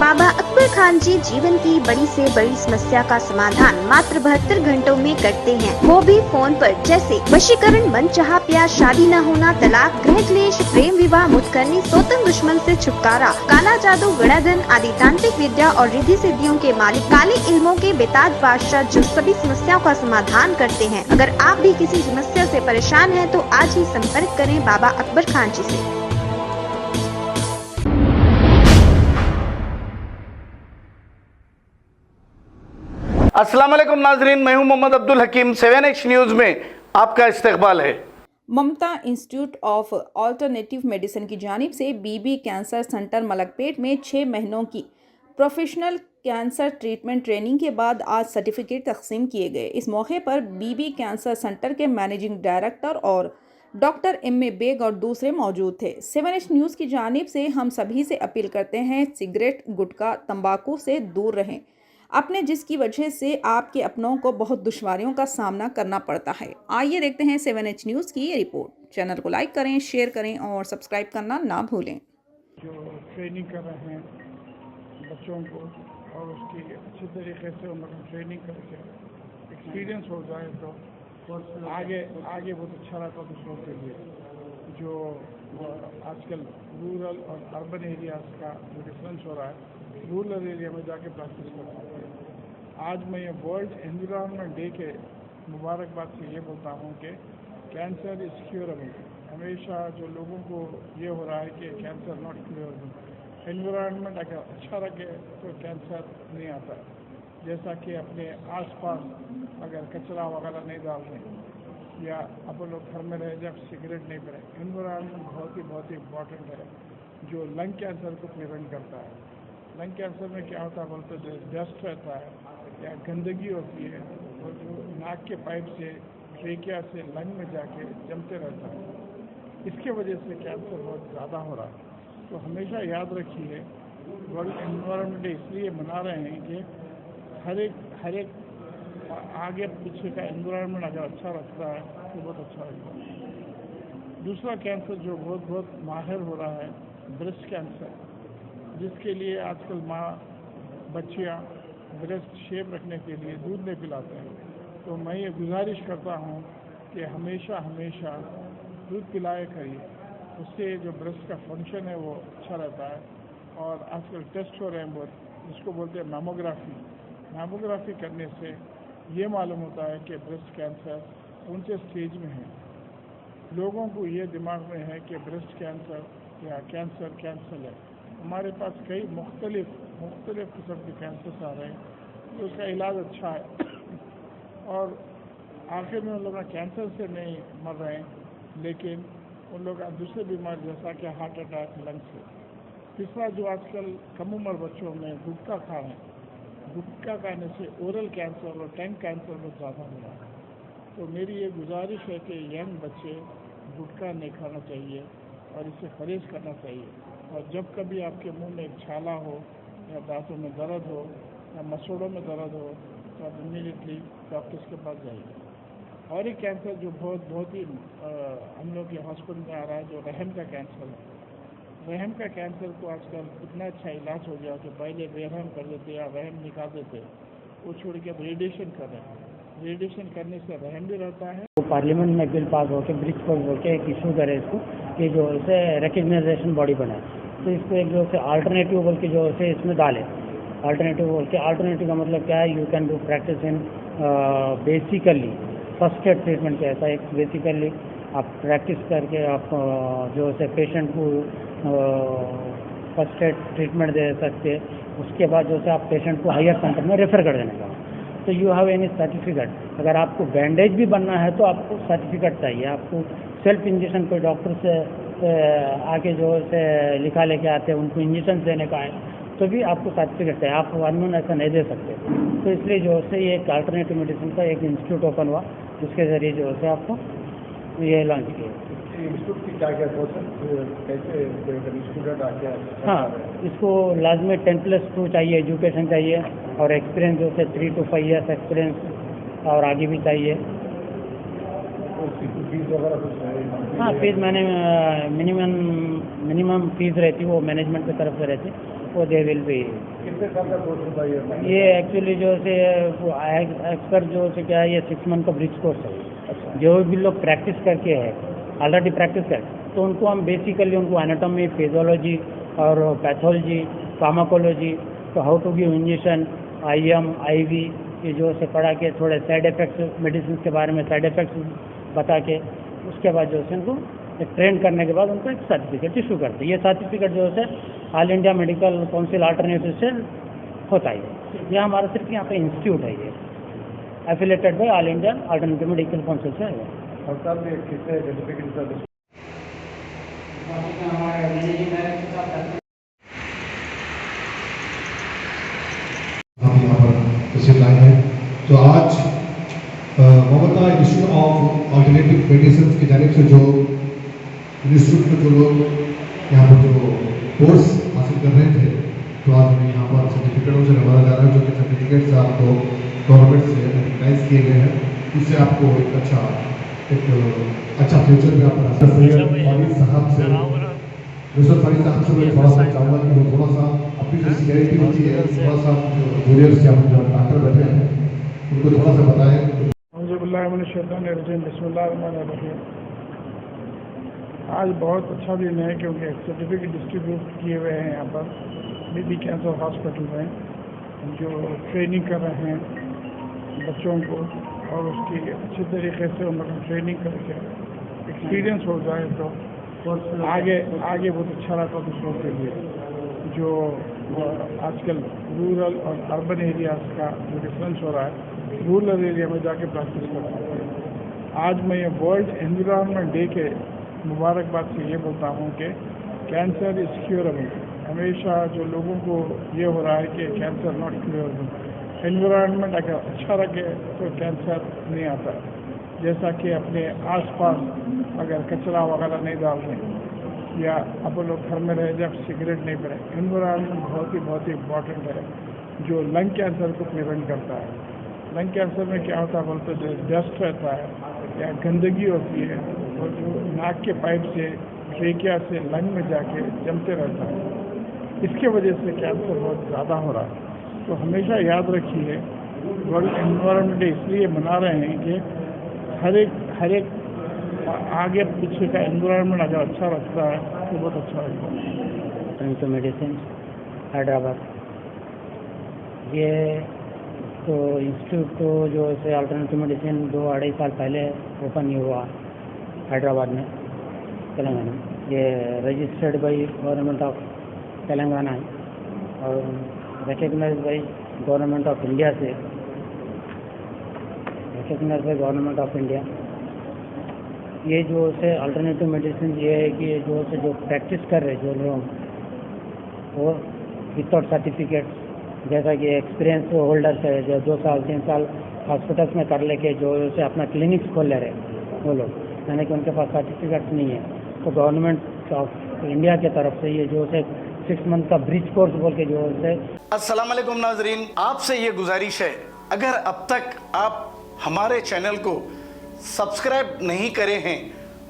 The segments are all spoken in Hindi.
बाबा अकबर खान जी जीवन की बड़ी से बड़ी समस्या का समाधान मात्र 72 घंटों में करते हैं, वो भी फोन पर। जैसे वशीकरण, मनचाहा प्यार, शादी न होना, तलाक, गृह क्लेश, प्रेम विवाह, मुक्त करनी, सौतन दुश्मन से छुटकारा, काला जादू, गणाधन आदि तांत्रिक विद्या और रिद्धि सिद्धियों के मालिक काले इल्मों के बेताज बादशाह जो सभी समस्याओं का समाधान करते हैं। अगर आप भी किसी समस्या से परेशान हैं तो आज ही संपर्क करें बाबा अकबर खान जी से। अस्सलाम वालेकुम नाजरीन, मैं हूं मोहम्मद अब्दुल हकीम। 7H न्यूज़ में आपका इस्तकबाल है। ममता इंस्टीट्यूट ऑफ ऑल्टरनेटिव मेडिसिन की जानिब से बीबी कैंसर सेंटर मलकपेट में 6 महीनों की प्रोफेशनल कैंसर ट्रीटमेंट ट्रेनिंग के बाद आज सर्टिफिकेट तकसीम किए गए। इस मौके पर बीबी कैंसर सेंटर के मैनेजिंग डायरेक्टर और डॉक्टर एम ए बेग और दूसरे मौजूद थे। 7H न्यूज़ की जानिब से हम सभी से अपील करते हैं, सिगरेट, गुटखा, तंबाकू से दूर रहें, अपने जिसकी वजह से आपके अपनों को बहुत दुश्वारियों का सामना करना पड़ता है। आइए देखते हैं 7H न्यूज़ की ये रिपोर्ट। चैनल को लाइक करें, शेयर करें और सब्सक्राइब करना ना भूलें। जो ट्रेनिंग कर रहे हैं बच्चों को और उसकी अच्छी तरीके से उनको ट्रेनिंग करके एक्सपीरियंस हो जाए तो आगे बहुत अच्छा रहता दूसरों के लिए। जो आजकल रूरल और अर्बन एरियाज़ का जो डिफरेंस हो रहा है, रूरल एरिया में जाके प्रैक्टिस कर सकते हैं। आज मैं ये वर्ल्ड एनवायरनमेंट डे के मुबारकबाद से ये बोलता हूँ कि कैंसर इज़ क्यूरेबल। हमेशा जो लोगों को ये हो रहा है कि कैंसर नॉट क्यूरेबल, एनवायरनमेंट अगर अच्छा रखे तो कैंसर नहीं आता। जैसा कि अपने आसपास अगर कचरा वगैरह नहीं डाल रहे या अपन लोग घर में रहे जब सिगरेट नहीं पीते, एनवायरनमेंट बहुत ही इम्पॉर्टेंट है जो लंग कैंसर को प्रिवेंट करता है। लंग कैंसर में क्या होता है बोलते जो डस्ट रहता है या गंदगी होती है और जो नाक के पाइप से ट्रेकिया से लंग में जाके जमते रहता है, इसके वजह से कैंसर बहुत ज़्यादा हो रहा है। तो हमेशा याद रखिए वर्ल्ड एनवायरनमेंट डे इसलिए मना रहे हैं कि हर एक आगे पीछे का एनवायरनमेंट अगर अच्छा रखता है तो बहुत अच्छा लगता है। दूसरा कैंसर जो बहुत माहिर हो रहा है, ब्रेस्ट कैंसर, जिसके लिए आजकल माँ बच्चियाँ ब्रेस्ट शेप रखने के लिए दूध नहीं पिलाते हैं। तो मैं ये गुजारिश करता हूँ कि हमेशा दूध पिलाया करिए, उससे जो ब्रेस्ट का फंक्शन है वो अच्छा रहता है। और आजकल टेस्ट हो रहे हैं बहुत, जिसको बोलते हैं मैमोग्राफी करने से ये मालूम होता है कि ब्रेस्ट कैंसर कौन से स्टेज में है। लोगों को ये दिमाग में है कि ब्रेस्ट कैंसर या कैंसर है। हमारे पास कई मुख्तलिफ किस्म के कैंसर्स आ रहे हैं तो उसका इलाज अच्छा है और आखिर में उन लोग कैंसर से नहीं मर रहे हैं, लेकिन उन लोग दूसरे बीमारी जैसा कि हार्ट अटैक, लंग से। तीसरा जो आजकल कम उम्र बच्चों में गुटखा खा रहे हैं, गुटखा खाने से ओरल कैंसर और टंग कैंसर बहुत ज़्यादा हो रहा है। तो मेरी ये गुजारिश है कि यंग बच्चे गुटखा नहीं खाना चाहिए और इसे परहेज करना चाहिए। और जब कभी आपके मुंह में एक छाला हो या दांतों में दर्द हो या मसूड़ों में दर्द हो तो आप इमीडिएटली डॉक्टर्स के पास जाइए। और एक कैंसर जो बहुत ही हम लोग के हॉस्पिटल में आ रहा है, जो रहम का कैंसर है। रहम का कैंसर को आजकल इतना अच्छा इलाज हो गया कि पहले बेरहम कर देते या रहम निकाल देते, वो छोड़ के अब रेडिएशन कर रहे हैं। रेडिएशन करने से रहम भी रहता है। तो पार्लियामेंट में बिल पास होकर ब्रिक्स पर बोल के एक इशू करे इसको कि जो इसे रिकग्नाइजेशन बॉडी बनाए, तो इसको एक जो से अल्टरनेटिव बोल के जो से इसमें डाले। अल्टरनेटिव का मतलब क्या है, you can do practice in basically first aid treatment के ऐसा एक बेसिकली आप प्रैक्टिस करके आप जो है पेशेंट को फर्स्ट एड ट्रीटमेंट दे सकते हैं। उसके बाद जो है आप पेशेंट को हायर सेंटर में रेफ़र कर देने का। तो यू हैव एनी सर्टिफिकेट, अगर आपको बैंडेज भी बनना है तो आपको सर्टिफिकेट चाहिए। आपको सेल्फ इंजेक्शन कोई डॉक्टर से आके जो है लिखा लेके आते हैं, उनको इंजेक्शन देने का है तो भी आपको सर्टिफिकेट चाहिए। आप अननोन ऐसा नहीं दे सकते। तो इसलिए जो है ये एक अल्टरनेटिव मेडिसिन का एक इंस्टीट्यूट ओपन हुआ, जिसके ज़रिए जो है आपको ये लॉन्च किया। इंस्टीट्यूट की क्या कैसे स्टूडेंट आके? हाँ, इसको लाजमी 10+2 चाहिए, एजुकेशन चाहिए और एक्सपीरियंस जो है 3 to 5 years एक्सपीरियंस और आगे भी चाहिए। फीस वगैरह कुछ हाँ, फीस मैंने मिनिमम फीस रहती है वो मैनेजमेंट की तरफ से रहती है। वो दे विल बी। कितने साल का कोर्स होता है ये एक्चुअली जो से एक्सपर्ट जो से क्या है, ये 6 मंथ का ब्रिज कोर्स है। अच्छा। जो भी लोग प्रैक्टिस करके है, ऑलरेडी प्रैक्टिस कर, तो उनको हम बेसिकली उनको एनाटॉमी, फिजियोलॉजी और पैथोलॉजी, फार्माकोलॉजी, तो how to give injection, IM, IV, ये जो से पढ़ा के थोड़े साइड इफ़ेक्ट्स, मेडिसिन के बारे में साइड इफ़ेक्ट्स बता के, उसके बाद जो है उनको ट्रेन करने के बाद उनको एक सर्टिफिकेट इशू करते हैं। ये सर्टिफिकेट जो है all India medical council alternative से होता है। ये हमारा सिर्फ यहाँ पे इंस्टीट्यूट है, ये affiliated by all India alternative medical council से है। हर साल में कितने सर्टिफिकेट का हम यहाँ पर तस्वीर लाए हैं। तो आज ममता इंस्टीट्यूट ऑफ ऑल्टरनेटिव मेडिसिन की जानिब से जो इंस्टीट्यूट में जो लोग यहाँ पर जो कोर्स हासिल कर रहे थे, तो आज हमें यहाँ पर सर्टिफिकेटों से नवाजा जा रहा है, जो कि सर्टिफिकेट्स आपको गवर्नमेंट से रिकग्नाइज किए गए हैं। इससे आपको एक अच्छा फ्यूचर में आपका फारिद साहब से मैं थोड़ा सा चाहूँगा कि वो थोड़ा सा अपनी जो सीनियरिटी होती है, थोड़ा सा जूनियर से आप जो डॉक्टर बैठे हैं उनको थोड़ा सा बताएं। बिस्मिल्लाहिर्रहमानिर्रहीम। आज बहुत अच्छा दिन है क्योंकि सर्टिफिकेट डिस्ट्रीब्यूट किए हुए हैं यहाँ पर बीबी कैंसर हॉस्पिटल में, जो ट्रेनिंग कर रहे हैं बच्चों को, और उसकी अच्छे तरीके से उनको ट्रेनिंग करके एक्सपीरियंस हो जाए तो आगे बहुत अच्छा रहता दूसरों के लिए। जो आजकल रूरल और अर्बन एरियाज़ का जो डिफरेंस हो रहा है, रूरल एरिया में जाके प्रैक्टिस कर सकते हैं। आज मैं ये वर्ल्ड एनवायरनमेंट डे के मुबारकबाद से ये बोलता हूँ कि कैंसर इज़ क्योरेबल। हमेशा जो लोगों को ये हो रहा है कि कैंसर नॉट क्योरेबल, एनवायरनमेंट अगर अच्छा रखे तो कैंसर नहीं आता। जैसा कि अपने आसपास अगर कचरा वगैरह नहीं डालते, या आप लोग घर में रहे जब सिगरेट नहीं पीते, एनवायरनमेंट बहुत ही इम्पॉर्टेंट है, जो लंग कैंसर को प्रिवेंट करता है। लंग कैंसर में क्या होता है बोलते, जो डस्ट रहता है या गंदगी होती है, और जो नाक के पाइप से, ट्रेकिया से लंग में जाके जमते रहता है, इसके वजह से कैंसर बहुत ज़्यादा हो रहा है। तो हमेशा याद रखिए, वर्ल्ड एनवायरनमेंट डे इसलिए मना रहे हैं कि हर एक आगे पीछे का एनवायरनमेंट अगर अच्छा रखता है तो बहुत अच्छा लगता है। मेडिसिन हैदराबाद, ये तो इंस्टीट्यूट तो जो है अल्टरनेटिव मेडिसिन 2-2.5 साल पहले ओपन ही हुआ हैदराबाद में, तेलंगाना में। ये registered by government of Telangana है और recognize by government of India से, recognize by government of India. ये जो है अल्टरनेटिव मेडिसिन ये है कि जो प्रैक्टिस कर रहे जो लोग, वो विदाउट सर्टिफिकेट, जैसा कि एक्सपीरियंस होल्डर्स है जो 2 साल 3 साल हॉस्पिटल्स में कर लेके जो से अपना क्लिनिक्स खोल ले रहे वो लोग, यानी कि उनके पास सर्टिफिकेट नहीं है, तो गवर्नमेंट ऑफ इंडिया की तरफ से ये जो है 6 मंथ का ब्रिज कोर्स बोल के जो है। अस्सलाम वालेकुम नाजरीन, आपसे ये गुजारिश है, अगर अब तक आप हमारे चैनल को सब्सक्राइब नहीं करे हैं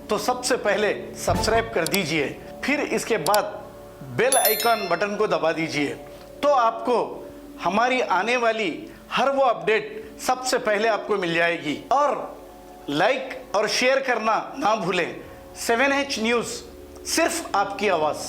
तो सबसे पहले सब्सक्राइब कर दीजिए, फिर इसके बाद बेल आइकन बटन को दबा दीजिए, तो आपको हमारी आने वाली हर वो अपडेट सबसे पहले आपको मिल जाएगी। और लाइक और शेयर करना ना भूलें। 7H न्यूज़, सिर्फ आपकी आवाज़।